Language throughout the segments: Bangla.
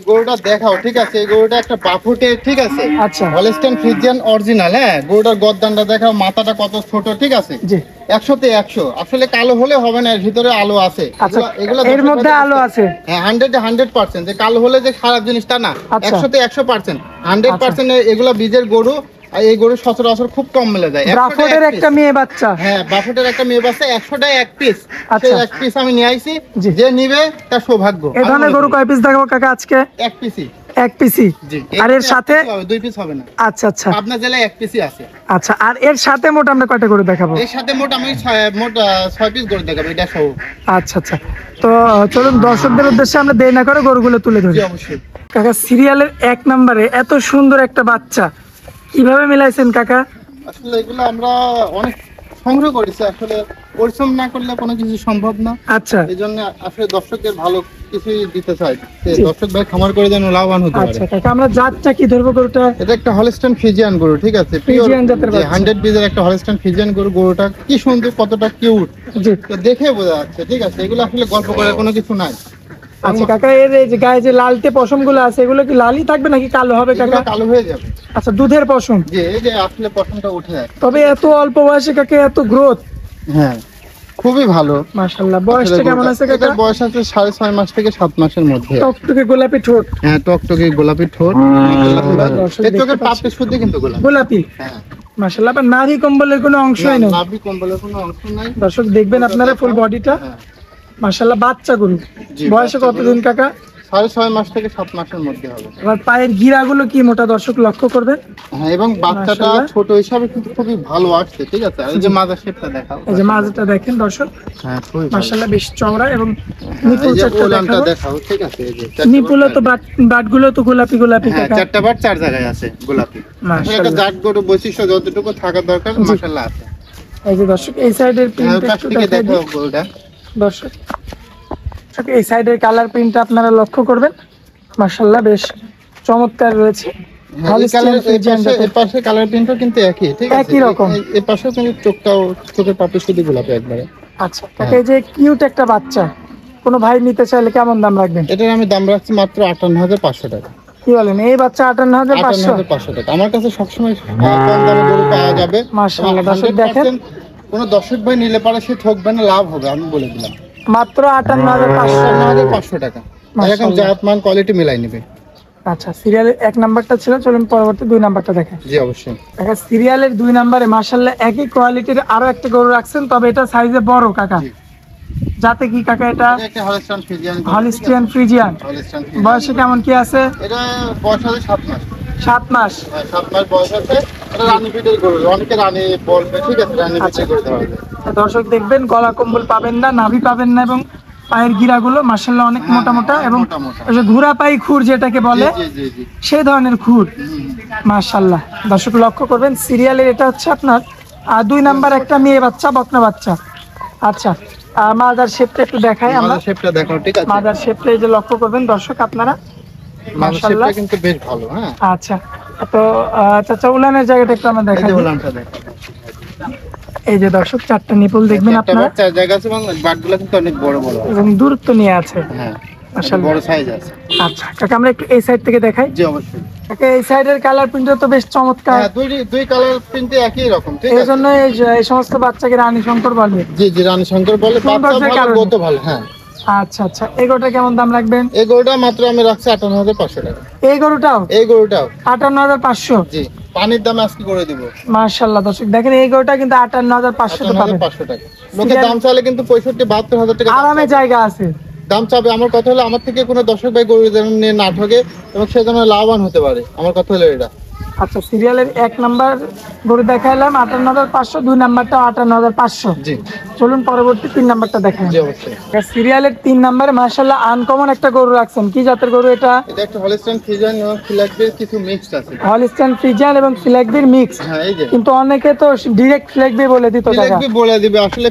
গরুটা দেখাও, ঠিক আছে? এই গরুটা একটা বাফুটে, ঠিক আছে? আচ্ছা। Holstein Friesian original. হ্যাঁ, গরুটার গর্দানটা দেখাও, মাথাটা কত ছোট, ঠিক আছে? জি। 100-তে 100। আসলে কালো হলে হবে না, এর ভিতরে আলো আছে। আচ্ছা, এগুলো এর মধ্যে আলো আছে। হ্যাঁ, 100% যে কালো হলে যে খারাপ জিনিসটা না। 100-তে 100%, 100% এগুলো বীজের গরু। আর এই গরু সচরাচর খুব কম মেলে যায়। বাফুটের একটা মেয়ে বাচ্চা। হ্যাঁ, বাফুটের একটা মেয়ে বাচ্চা, 100-টায় 1 পিস। আচ্ছা। সেই 1 পিস আমি নিয়ে আইছি, যে নিবে তার সৌভাগ্য। এই ধরনের গরু কয় পিস দেখাবো কাকা আজকে? 1 পিসই। 1 পিসই। জি। আর এর সাথে 2 পিস হবে না। আচ্ছা আচ্ছা আপনার জেলায় 1 পিসই আছে। আচ্ছা, আর এর সাথে মোট আমরা কয়টা গরু দেখাবো? এর সাথে মোট 6 পিস গরু দেখাবো, এটা সহ। আচ্ছা আচ্ছা, তো চলুন দর্শকদের উদ্দেশ্যে আমরা দেরি না করে গরুগুলো তুলে ধরি। জি, অবশ্যই। কাকা, সিরিয়ালের 1 নম্বরে এত সুন্দর একটা বাচ্চা কিভাবে মিলাইছেন কাকা? আসলে এগুলো আমরা অনেক সংগ্রহ করেছি, আসলে পরিশ্রম না করলে কোনো কিছু সম্ভব না। আচ্ছা এই জন্য আসলে দর্শকদের ভালো কিছুই দিতে চাই, দর্শক ভাই খামার করে যেন লাভবান হতে পারে। আচ্ছা কাকা, আমরা জাতটা কি ধরবো গরুটা? এটা একটা হলস্টাইন ফ্রিজিয়ান গরু, ঠিক আছে? ফ্রিজিয়ান জাতের বাচ্চা। 100 বীজের একটা হলস্টাইন ফ্রিজিয়ান গরু। গরুটা কি সুন্দর, কতটা কিউট, জি। তো দেখে বোঝা যাচ্ছে, ঠিক আছে? এগুলো আসলে গল্প করার কোনো কিছু নাই। আচ্ছা কাকা, এর এই যে গায়ে যে লালটে পশম গুলো আছে, এগুলো কি লালই থাকবে নাকি কালো হবে কাকা? এগুলো কালো হয়ে যাবে। আচ্ছা, দুধের পশম। যে এই যে আসলে পশমটা উঠে যায়। তবে এত অল্প বয়সে কাকে এত গ্রোথ? হ্যাঁ, খুবই ভালো। মাশাআল্লাহ। বয়সটা কেমন আছে কাকা? এটার বয়স আছে 6.5 মাস থেকে 7 মাসের মধ্যে। টকটকে গোলাপি ঠোঁট। হ্যাঁ, টকটকে গোলাপি ঠোঁট। এই চোখের পাপড়ি শুদ্ধ কিন্তু গোলাপি। হ্যাঁ, মাশাআল্লাহ। আবার নাভি কম্বলের কোনো অংশই নেই। নাভি কম্বলের কোনো অংশ নাই। দর্শক দেখবেন আপনারা ফুল বডিটা। হ্যাঁ। মাশাআল্লাহ, বাচ্চা গরু। জি, বয়সে বাচ্চা কতদিন কাকা? 6.5 মাস থেকে 7 মাসের মধ্যে হবে। আবার পায়ের গিরাগুলো কি মোটা, দর্শক লক্ষ্য করবেন। হ্যাঁ, এবং বাচ্চাটা মাশাআল্লাহ। ছোট হিসাবে কিন্তু খুবই ভালো আসছে, ঠিক আছে? আর এই যে মাদার শেপটা দেখাও। এই যে মাজাটা দেখেন দর্শক, হ্যাঁ, খুবই ভালো। মাশাআল্লাহ বেশ চওড়া এবং হ্যাঁ, নিপুল এই যে চারটা ওলানটা দেখাবো। দেখাও, ঠিক আছে? এই যে চারটা নিপুলও তো বাট। বাটগুলো তো গোলাপি গোলাপি হ্যাঁ, কাকা। 4টা বাট 4 জায়গায় আছে গোলাপি। আসলে একটা মাশাআল্লাহ। জাত গরু বৈশিষ্ট্য যতটুকু থাকার দরকার মাশাআল্লাহ আছে। এই যে দর্শক এই সাইডের হ্যাঁ, প্রিন্টটা পাশ একটু থেকে দেখাই দেখো দিই। গরুটা। দর্শক এই সাইডের কালার প্রিন্টটা আপনারা লক্ষ্য করবেন। মাশাআল্লাহ বেশ চমৎকার রয়েছে। হ্যাঁ, এই পাশে কালার প্রিন্টও কিন্তু একই, ঠিক আছে? একই রকম। এই পাশেও কিন্তু চোখের পাপড়ি শুধু গোলাপি একবারে। আচ্ছা কাকা, এই যে কিউট একটা বাচ্চা, কোনো ভাই নিতে চাইলে কেমন দাম রাখবেন? এটার আমি দাম রাখছি মাত্র 58,500 টাকা। কি বলেন, এই বাচ্চা 58,500? 58,500 টাকা। আমার কাছে সবসময় কম দামে গরু পাওয়া যাবে। মাশাআল্লাহ, দর্শক দেখেন। 100% কোনো দর্শক ভাই নিলে পারে সে ঠকবে না, লাভ হবে, আমি বলে দিলাম। মাত্র 58,500। 58,500 টাকা। এরকম জাত মান কোয়ালিটি মিলাই নেবে। আচ্ছা, সিরিয়ালের 1 নাম্বারটা ছিল, চলুন পরবর্তী 2 নাম্বারটা দেখেন। জি, অবশ্যই। কাকা, সিরিয়ালের 2 নাম্বারে মাশাআল্লাহ একই কোয়ালিটির আরো একটা গরু রাখছেন, তবে এটা সাইজে বড় কাকা। জি। যাতে কি কাকা এটা? এটা একটা হলস্টাইন ফ্রিজিয়ান গরু। Holstein Friesian. Holstein Friesian. বয়সে কেমন কি আছে? এটা বয়স আছে 7 মাস। 7 মাস। হ্যাঁ, 7 মাস বয়স আছে। এটা রানী পিটের গরু। অনেকে রানী বলবে, ঠিক আছে? রানী আচ্ছা। পিটে করতে হবে। দর্শক দেখবেন, গলা কম্বল পাবেন না, নাভি পাবেন না, এবং পায়ের গিরাগুলো মাশাআল্লাহ অনেক মোটা মোটা, এবং মোটা মোটা। ওই যে ঘোড়া পাই খুর যেটাকে বলে, জি, জি, জি। সেই ধরনের খুর। মাশাআল্লাহ, দর্শক লক্ষ্য করবেন সিরিয়ালের এটা হচ্ছে আপনার 2 নাম্বার একটা মেয়ে বাচ্চা, বকনা বাচ্চা। আচ্ছা, মাদার শেপটা একটু দেখাই আমরা। মাদার শেপটা দেখাও, ঠিক আছে? মাদার শেপটা এই যে লক্ষ্য করবেন দর্শক আপনারা। মাদার মাশাআল্লাহ। শেপটা কিন্তু বেশ ভালো। হ্যাঁ, আচ্ছা, তো চাচা উলানের জায়গাটা একটু আমরা এই দেখাই যে দিই। ওলানটা দেখো। এই যে দর্শক 4টা নিপুল দেখবেন একটা আপনারা, বাট 4 জায়গা আছে এবং বাটগুলো কিন্তু অনেক বড় বড় আছে। এবং দূরত্ব নিয়ে আছে। হ্যাঁ, মাশাআল্লাহ। বড় সাইজ আছে। আচ্ছা কাকা, আমরা একটু এই সাইড থেকে দেখাই। জি, অবশ্যই। কাকা, এই সাইডের কালার প্রিন্টটা তো বেশ চমৎকার। হ্যাঁ, দুই কালার প্রিন্টে একই রকম, ঠিক এই আছে? জন্য এই সমস্ত বাচ্চাকে রানী শঙ্কর বলে। জি, জি, রানী শঙ্কর বলে। বাচ্চা সৌন্দর্যের ভালো, কারণে। গত ভালো। হ্যাঁ, আচ্ছা আচ্ছা, এই গরুটা কেমন দাম রাখবেন? এই গরুটা মাত্র আমি রাখছি 58,500 টাকা। এই গরুটাও এই গরুটাও 58,500? জি, পানির দামে আজকে করে দিব। মাশাআল্লাহ, দর্শক দেখেন এই গরুটা কিন্তু 58,500 তে পাবেন। 58,500 টাকা। লোকে দাম চাইলে কিন্তু 65-72 হাজার টাকা দাম আরামে চাবে। জায়গা আছে। দাম চাবে। আমার কথা হলো, আমার থেকে কোনো দর্শক ভাই গরু যেন নিয়ে না ঠকে এবং সে যেন লাভবান হতে পারে। আমার কথা হলো এটা। আচ্ছা, সিরিয়ালের 1 নাম্বার গরু দেখাইলাম 58,500, 2 নাম্বারটা 58,500। জি, চলুন পরবর্তী 3 নাম্বারটা দেখেন। জি, অবশ্যই। সিরিয়ালের 3 নাম্বারে মাশাআল্লাহ আনকমন একটা গরু রাখছেন। কি জাতের গরু এটা? এটা একটা হলস্টাইন ফ্রিজিয়ান এবং ফিলাকবির কিছু মিক্সড আছে। হলিস্টাইন ফ্রিজিয়ান এবং ফিলাকবির মিক্স। হ্যাঁ, এই যে কিন্তু অনেকে তো ডিরেক্ট ফিলাকবি বলে দিত কাকা। ফিলাকবি বলে দিবে। আসলে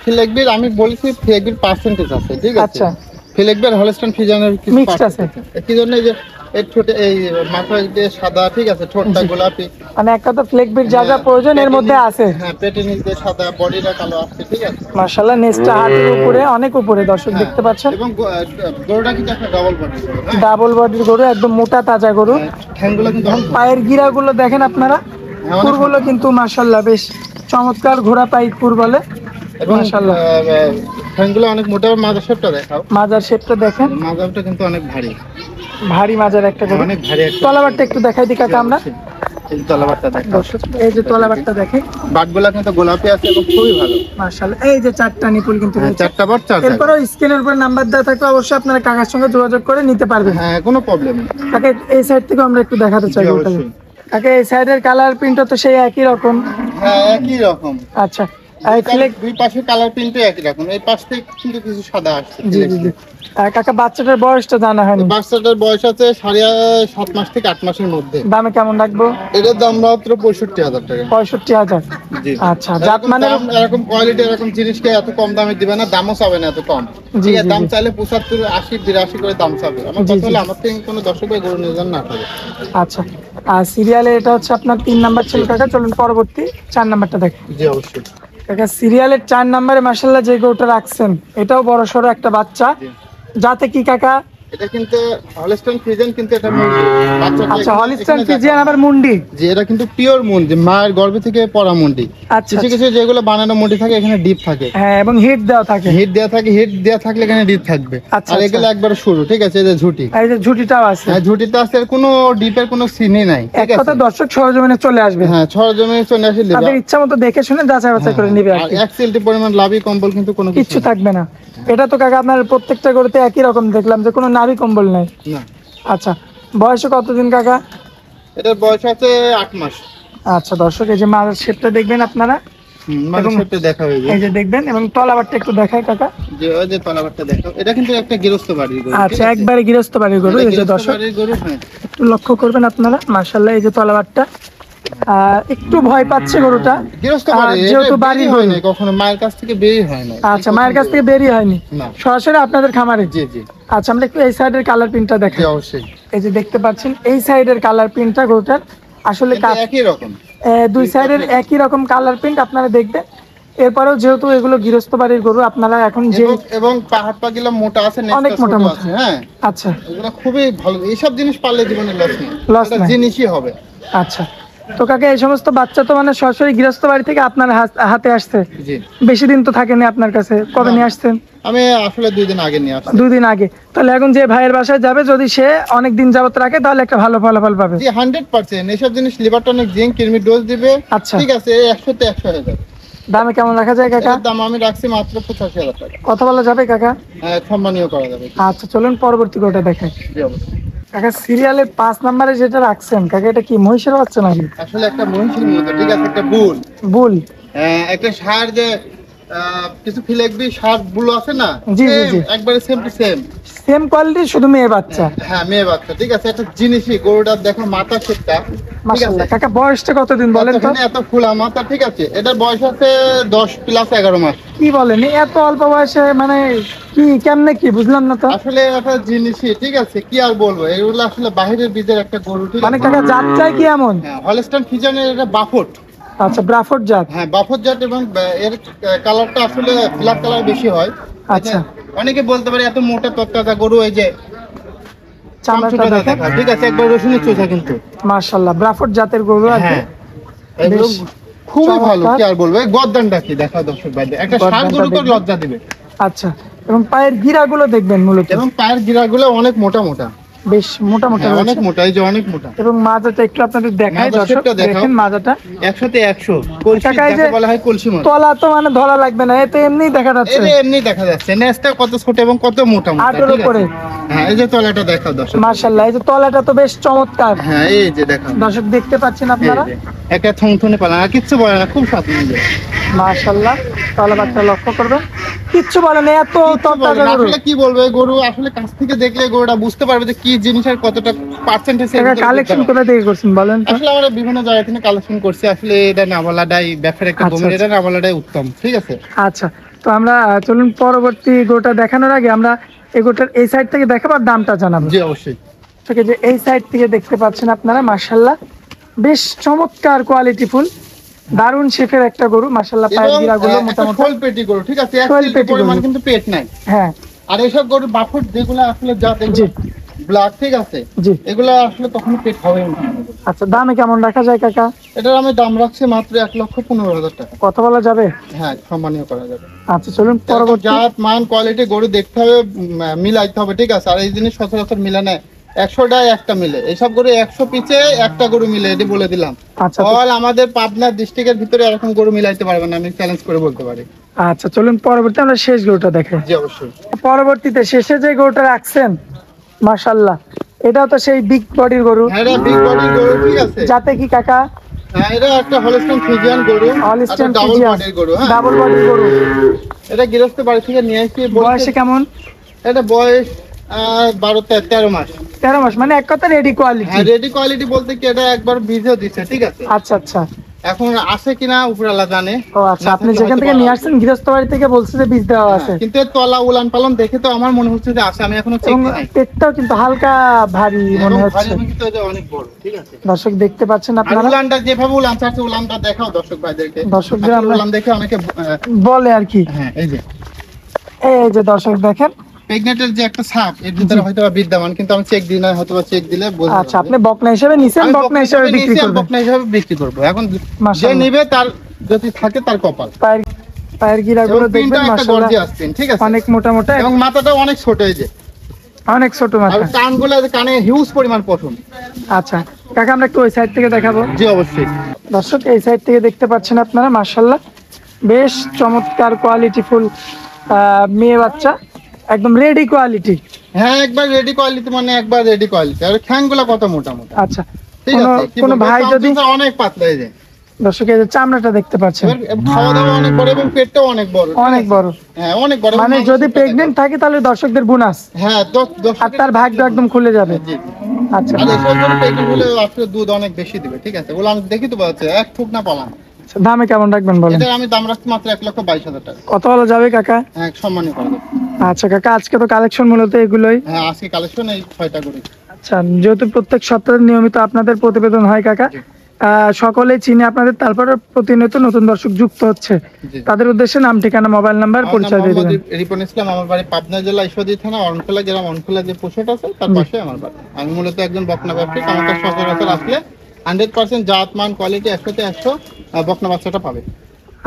ফিলাকবির আমি বলেছি ফিলাকবির পার্সেন্টেজ আছে, ঠিক আছে? আচ্ছা। ফিলাকবির হলস্টাইন ফ্রিজিয়ানের কিছু Mixed আছে। কি জন্য এই যে এই ছোট এই মাথায় দিয়ে সাদা, ঠিক আছে, ঠোঁটটা গোলাপি, মানে একটা তো ফ্লেক বিট যা যা প্রয়োজন এর মধ্যে আছে। হ্যাঁ, পেটের নিচ দিয়ে সাদা, বডিটা কালো আসছে, ঠিক আছে। মাশাআল্লাহ, নেসটা হাতের উপরে, অনেক উপরে দর্শক দেখতে পাচ্ছেন। এবং গরুটা কিন্তু একটা ডাবল বডি, ডাবল বডির গরু, একদম মোটা তাজা গরু। ঠ্যাংগুলো কিন্তু পায়ের গিরাগুলো দেখেন আপনারা, খুরগুলো কিন্তু মাশাআল্লাহ বেশ চমৎকার, ঘোড়া পাই খুর বলে। এবং মাশাআল্লাহ ঠ্যাংগুলো অনেক মোটা। মাজার শেপটা দেখাও, মাজার শেপটা দেখেন, মাজারটা কিন্তু অনেক ভারী, ভারী মাজার একটা গরু। অনেক ভারী একটা। তলাবারটা একটু দেখাই দিই কাকা আমরা, এই তলাবারটা দেখাও দর্শক, এই যে তলাবারটা দেখেন, বাটগুলা কিন্তু গোলাপি আছে এবং খুবই ভালো। মাশাআল্লাহ, এই যে চারটা নিপুল কিন্তু রয়েছে। চারটা বাট, চার। এরপরও স্ক্রিনের উপর নাম্বার দেওয়া থাকলে অবশ্যই আপনারা কাকার সঙ্গে যোগাযোগ করে নিতে পারবেন। হ্যাঁ, কোনো প্রবলেম নেই। কাকা এই সাইড থেকে আমরা একটু দেখাতে চাই গরুটাকে। কাকা এই সাইডের কালার প্রিন্টটা তো সেই একই রকম। হ্যাঁ, একই রকম। আচ্ছা, এই ফ্লেক দুই পাশের কালার প্রিন্টও একই রকম। এই পাশ থেকে কিন্তু কিছু সাদা আসছে। জি জি জি। কাকা বাচ্চাটার বয়সটা জানা হয়নি। বাচ্চাটার বয়স আছে 7.5 মাস থেকে 8 মাসের মধ্যে। দামে কেমন রাখবো? এটার দাম মাত্র 65,000 টাকা। 65,000। জি। আচ্ছা, জাত মানে এরকম কোয়ালিটি, এরকম জিনিসকে এত কম দামে দিবে না, দামও চাবে না এত কম। জি, ঠিক আছে, জি, দাম জি। চাইলে 75, 80, 82 করে দাম চাবে। আমার জি, কথা জি। হলো আমার থেকে কোনো দর্শক ভাই গরু নিয়ে যান না থাকে। আচ্ছা, আর সিরিয়ালে এটা হচ্ছে আপনার 3 নাম্বার ছিল কাকা। চলুন পরবর্তী 4 নাম্বারটা দেখেন। জি, অবশ্যই। কাকা সিরিয়ালের 4 নাম্বারে মাশাআল্লাহ যে গরুটা রাখছেন, এটাও বড় সড়ো একটা বাচ্চা। জি। যাতে কি কাকা? এটা কিন্তু হলস্টাইন ফ্রিজিয়ান, কিন্তু এটা মুন্ডি। বাচ্চাটা আচ্ছা, এখানে- হলিস্টাইন এখানে ফ্রিজিয়ান দেখো। আবার মুন্ডি। জি, এটা কিন্তু পিওর মুন্ডি, মায়ের গর্ভে থেকে পড়া মুন্ডি। আচ্ছা, কিছু কিছু যেগুলো বানানো মুন্ডি থাকে, এখানে ডিপ থাকে। হ্যাঁ, এবং হিট দেওয়া থাকে। হিট দেওয়া থাকে, হিট দেওয়া থাকলে এখানে ডিপ থাকবে। আচ্ছা, আর এগুলো একবার শুরু, ঠিক আছে। এই যে ঝুটি, এই যে ঝুটিটাও আছে। হ্যাঁ, ঝুটিতে আছে, আর কোনো ডিপের কোনো সিনই নাই, এক ঠিক আছে। কথা দর্শক সরজমিনে চলে আসবে, হ্যাঁ, সরজমিনে চলে আসি লিবা। তাদের ইচ্ছা মতো দেখে শুনে যাচাই বাছাই করে নিবে আর আর কি। 1 সেন্টি পরিমাণ লাভি কম্বল কিন্তু কোনো কিছু কিচ্ছু থাকবে না। এটা তো কাকা আপনার প্রত্যেকটা গরুতে একই রকম দেখলাম, যে কোনো নাভি কম্বল নাই। না। আচ্ছা, বয়সে কতদিন কাকা? এটার বয়স আছে 8 মাস। আচ্ছা দর্শক, এই যে মাথার শেপটা দেখবেন আপনারা, মানে এবং- সেটা দেখা হয়ে যায়। এই যে দেখবেন, এবং তলাবারটা একটু দেখায় কাকা। যে ওই যে তলাবারটা দেখো, এটা কিন্তু একটা গৃহস্থ বাড়ির গরু। আচ্ছা, একবারে গৃহস্থ বাড়ির গরু। এই যে গৃহস্থ দর্শক বাড়ির গরু, হ্যাঁ। একটু লক্ষ্য করবেন আপনারা, মাশাআল্লাহ এই যে তলাবারটা। একটু ভয় পাচ্ছে গরুটা, গৃহস্থ আর বাড়ি, যেহেতু এটা বাড়ির বেরি হয় গরু। না কখনো, মায়ের কাছ থেকে বেরি হয় না। আচ্ছা, মায়ের কাছ থেকে বেরিয়ে হয়নি, না। সরাসরি আপনাদের খামারে। জি জি আচ্ছা, আমরা একটু এই সাইডের কালার প্রিন্টটা জি, দেখাই। অবশ্যই। এই যে দেখতে পাচ্ছেন এই সাইডের কালার প্রিন্টটা গরুটার আসলে এটা একই রকম। দুই সাইডের একই রকম কালার প্রিন্ট আপনারা দেখবেন। এরপরেও যেহেতু এগুলো গৃহস্থ বাড়ির গরু, আপনারা এখন যে এবং পাহাড় পা গিলা মোটা আছে, অনেক নেকটা মোটা ছোট মোটা। আছে, হ্যাঁ। আচ্ছা এগুলো খুবই ভালো। এইসব জিনিস পারলে জীবনে লস নেই, Loss এটা নাই। জিনিসই হবে। আচ্ছা, তো কাকা এই সমস্ত বাচ্চা তো মানে সরাসরি গৃহস্থ বাড়ি থেকে আপনার হাতে আসছে, জি। বেশি দিন তো থাকেনি আপনার কাছে। কবে নিয়ে আসছেন? আমি আসলে 2 দিন আগে নিয়ে আসছি। 2 দিন আগে। তাহলে এখন যে ভাইয়ের বাসায় যাবে, যদি সে অনেক দিন যাবত রাখে, তাহলে একটা ভালো ফলাফল পাবে। জি, 100%। এইসব জিনিস লিভার টনিক, জিঙ্ক, কৃমি ডোজ দিবে। আচ্ছা। ঠিক আছে, 100 তে 100 হয়ে যাবে। দামে কেমন রাখা যায় কাকা? এটার দাম আমি রাখছি মাত্র 85,000 টাকা। কথা বলা যাবে কাকা? হ্যাঁ, সম্মানীয় করা যাবে। আচ্ছা, চলুন পরবর্তী গরুটা দেখাই। জি, অবশ্যই। কাকা সিরিয়ালের 5 নম্বরে যেটা রাখছেন কাকা, এটা কি মহিষের বাচ্চা নাকি? আসলে একটা মহিষের মতো, ঠিক আছে, একটা বুল। বুল। একটা ষাঁড় যে কিছু ফিলেকবি ষাঁড় বুল আছে না, জি, জি, জি। Same, একবারে same to same. Same quality, শুধু মেয়ে বাচ্চা। হ্যাঁ, মেয়ে বাচ্চা, ঠিক আছে। একটা জিনিসই গরুটার দেখো মাথা শেপটা, ঠিক আছে। মাশাআল্লাহ। কাকা বয়সটা কতদিন বলেন তো? এতখানি এত ফুলা মাথা, ঠিক আছে। এটার বয়স আছে 10 + 11 মাস। কি বলেন, এত অল্প বয়সে মানে কি কেমনে কি বুঝলাম না তো। আসলে একটা জিনিসই, ঠিক আছে, কি আর বলবো, এগুলো আসলে বাহিরের বীজের একটা গরু, ঠিক মানে আছে। কাকা জাতটাই কি এমন? হ্যাঁ, হলস্টাইন ফ্রিজিয়ানের এটা বাফট। আচ্ছা, ব্রাফোর্ড জাত। হ্যাঁ, বাফট জাত, এবং এর কালারটা আসলে ব্ল্যাক কালার বেশি হয়। আচ্ছা। অনেকে বলতে পারে এত মোটা তত্তাজা গরু, এই যে চামড়াটা চামচুটাটা দেখেন, দেখা, ঠিক আছে, একবার রসুনের চোষা কিন্তু। মাশাআল্লাহ, ব্রাফোর্ড জাতের গরু আর কি। হ্যাঁ, এগুলো বেশ খুবই ভালো, চমৎকার। কি আর বলবো। এই গদ্দানটা কি দেখা দর্শক ভাই, একটা ষাঁড় গর্দানটা গরু করে দেখবেন। লজ্জা দিবে। আচ্ছা, এবং পায়ের গিরাগুলো দেখবেন মূলত এবং পায়ের গিরাগুলো অনেক মোটা মোটা, বেশ মোটা মোটা হ্যাঁ, অনেক রয়েছে। মোটা, এই যে অনেক মোটা। এবং মাজাটা একটু আপনাদের দেখাই মাজার দর্শক, শেপটা দেখাও। দেখেন মাজাটা। 100 তে 100 কলসি, কাকা, এই যে যাকে বলা হয় কলসি মতো। তলা তো মানে ধরা লাগবে না, এতে এমনিই দেখা যাচ্ছে। এটা এমনি দেখা যাচ্ছে, নেসটা কত ছোট এবং কত মোটা মোটা, আটের ঠিক আছে? উপরে। হ্যাঁ, এই যে তলাটা দেখাও দর্শক। মাশাআল্লাহ, এই যে তলাটা তো বেশ চমৎকার। হ্যাঁ, এই যে দেখাও দর্শক দেখতে পাচ্ছেন এই আপনারা, যে, একটা থুনথুনে পালা, আর কিচ্ছু বলে না, খুব স্বাদ নিয়ে মাশাআল্লাহ। তলাবারটা লক্ষ্য করবেন, কিচ্ছু বলে না, এত তরতাজা গরু। আসলে কি বলবো, এই গরু আসলে কাছ থেকে দেখলে গরুটা বুঝতে পারবে যে কি জিনিসের কতটা পার্সেন্টেজ। কালেকশন কোথা থেকে করছেন বলেন তো? আসলে আমরা বিভিন্ন জায়গা থেকে কালেকশন করছি। আসলে এটা নামালাডাই ব্যবসার একটা আচ্ছা, ভূমি, এটা নামালাডাই উত্তম, ঠিক আছে। আচ্ছা, তো আমরা চলুন পরবর্তী গরুটা দেখানোর আগে আমরা এই গরুটার এই সাইড থেকে দেখাবো আর দামটা জানাবো। জি, অবশ্যই। থেকে যে এই সাইড থেকে দেখতে পাচ্ছেন আপনারা, মাশাআল্লাহ বেশ চমৎকার কোয়ালিটি ফুল, দারুণ শেফের একটা গরু মাশাআল্লাহ। পায়ের গিরাগুলো মোটামুটি ফুল পেটি গরু, ঠিক আছে, এক ফুল কেজি পেটি পরিমাণ গরু। কিন্তু পেট নাই। হ্যাঁ আর এইসব গরুর বাফুট যেগুলো আসলে জাত জি ব্ল্যাক, ঠিক আছে, জি। এগুলো আসলে কখনো পেট হবে না। আচ্ছা, দামে কেমন রাখা যায় কাকা? এটার আমি দাম রাখছি মাত্র 1,15,000 টাকা। কথা বলা যাবে? হ্যাঁ, সম্মানীয় করা যাবে। আচ্ছা চলুন পরবর্তী। জাত মান কোয়ালিটি গরু দেখতে হবে, মিলাইতে হবে, ঠিক আছে। আর এই জিনিস সচরাচর মিলে না, 100টায় একটা মিলে, এইসব গরু 100 পিছে একটা গরু মিলে, এটি বলে দিলাম। আচ্ছা অল আমাদের পাবনা ডিস্ট্রিক্টের ভিতরে এরকম গরু মিলাইতে পারবে না, আমি চ্যালেঞ্জ করে বলতে পারি। আচ্ছা চলুন পরবর্তী আমরা শেষ গরুটা দেখাই। জি অবশ্যই। পরবর্তীতে শেষে যে গরুটা রাখছেন মাশাআল্লাহ, এটাও তো সেই বিগ বডির গরু। হ্যাঁ, এটা বিগ বডির গরু, ঠিক আছে। যাতে কি কাকা? হ্যাঁ, এটা একটা হলস্টাইন ফ্রিজিয়ান গরু, হলস্টাইন ডাবল ফ্রিজিয়ান, বডির গরু। হ্যাঁ, ডাবল বডির গরু। এটা গৃহস্থ বাড়ি থেকে নিয়ে এসেছি। বয়সে কেমন? এটা বয়স 12-13 মাস। 13 মাস, মানে এক কথা রেডি কোয়ালিটি। হ্যাঁ, রেডি কোয়ালিটি বলতে কি, এটা একবার বীজও দিচ্ছে, ঠিক আছে। আচ্ছা আচ্ছা। এখন আসে কিনা উপরালা জানে। ও আচ্ছা, আপনি যেখান থেকে নিয়ে আসছেন গৃহস্থ বাড়ি থেকে বলছে যে বীজ দেওয়া আছে। হ্যাঁ, কিন্তু এর তলা উলান পালন দেখে তো আমার মনে হচ্ছে যে আসে, আমি এখনো চেক এবং নাই। পেটটাও কিন্তু হালকা ভারী মনে এবং হচ্ছে। ভারী কিন্তু এটা অনেক বড়, ঠিক আছে। দর্শক দেখতে পাচ্ছেন আর আপনারা, উলানটা যেভাবে উলান ছাড়ছে, উলানটা দেখাও দর্শক ভাইদেরকে। দর্শকদের আসলে আমরা উলান দেখে অনেকে বলে আর কি। হ্যাঁ, এই যে দর্শক দেখেন, প্রেগনেন্টের যে একটা ছাপ এর ভিতরে হয়তো বা বিদ্যমান, কিন্তু আমি চেক দিই না, হয়তো বা চেক দিলে বোঝা আচ্ছা যাবে। আপনি বকনা হিসেবে নিছেন, আমি বকনা হিসেবে বিক্রি নিয়েছি, আমি করবেন। বকনা হিসেবে বিক্রি করবো। এখন যে মাশাআল্লাহ। নিবে তার যদি থাকে তার কপাল। পায়ের গিরাগুলো এবং দেখবেন পিনটা একটা মাশাআল্লাহ গর্জিয়াস পিন, ঠিক আছে, অনেক মোটা মোটা এবং মাথাটা অনেক ছোট, এই যে। অনেক ছোট আর মাথা। কানগুলো, কানে হিউজ পরিমাণ পশম। আচ্ছা কাকা, আমরা একটু ওই সাইড থেকে দেখাবো। জি অবশ্যই। দর্শক এই সাইড থেকে দেখতে পাচ্ছেন আপনারা, মাশাআল্লাহ বেশ চমৎকার কোয়ালিটি ফুল মেয়ে বাচ্চা, একদম রেডি কোয়ালিটি। হ্যাঁ, একবার রেডি কোয়ালিটি, মানে একবার রেডি কোয়ালিটি। আর খ্যাংগুলো কত মোটা মোটা, আচ্ছা, ঠিক আছে। কি কোনো বলবো, ভাই যদি চামচটা অনেক পাতলা, এই যে। দর্শক এই যে চামড়াটা দেখতে পাচ্ছেন, এবার খাওয়া দাওয়া অনেক বড় এবং পেটটাও অনেক বড়, ঠিক অনেক আছে? বড়। হ্যাঁ, অনেক বড়। মানে এবং যদি মাংসটা প্রেগনেন্ট থাকে তাহলে দর্শকদের বোনাস, দেখো। হ্যাঁ, আর তার ভাগ্য একদম খুলে যাবে। জি। আচ্ছা আর এসব গরু প্রেগনেন্ট হলে আসলে দুধ অনেক বেশি দিবে, ঠিক আছে। ওগুলো আমি দেখি তো পাচ্ছে, এক ঠুক না পালাম। দামে কেমন রাখবেন বলেন? এটার আমি দাম রাখছি মাত্র 1,22,000 টাকা। কত বলা যাবে কাকা? হ্যাঁ, সম্মানী করে দেবো। আচ্ছা কাকা, আজকে তো কালেকশন মূলত এগুলোই। হ্যাঁ, আজকে কালেকশন এই 6টা গরু। আচ্ছা, যেহেতু প্রত্যেক সপ্তাহে নিয়মিত আপনাদের প্রতিবেদন হয় কাকা, জি। সকলেই চিনে আপনাদের, তারপরে প্রতিনিয়ত নতুন দর্শক যুক্ত হচ্ছে, জি। তাদের উদ্দেশ্যে নাম ঠিকানা মোবাইল নাম্বার আমার নাম পরিচয় দিয়ে মোহাম্মদ দেবেন। রিপন ইসলাম, আমার বাড়ি পাবনা জেলা ঈশ্বরদী থানা অনখোলা জেলা, অনখোলা যে পোশাক আছে তার পাশে আমার বাড়ি। আমি মূলত একজন বকনা ব্যবসায়ী। আমার কাছে সচরাচর আসলে 100% জাত মান কোয়ালিটি 100তে 100 বকনা বাচ্চাটা পাবে।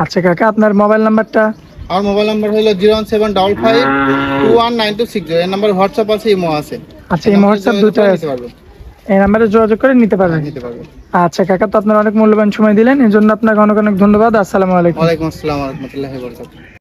আচ্ছা কাকা, আপনার মোবাইল নাম্বারটা? আমার মোবাইল নাম্বার হলো 01755219260। এই নাম্বার হোয়াটসঅ্যাপ আছে, ইমো আছে। আচ্ছা, এই হোয়াটসঅ্যাপ দুটো আছে, নিতে পারবে। এই নাম্বারে যোগাযোগ করে নিতে পারবেন। নিতে পারবে। আচ্ছা কাকা, তো আপনার অনেক মূল্যবান সময় দিলেন, এর জন্য আপনাকে অনেক অনেক ধন্যবাদ। আসসালামু আলাইকুম। ওয়ালাইকুম আসসালাম ওয়া রাহমাতুল্লাহি ওয়া বারাকাতুহু।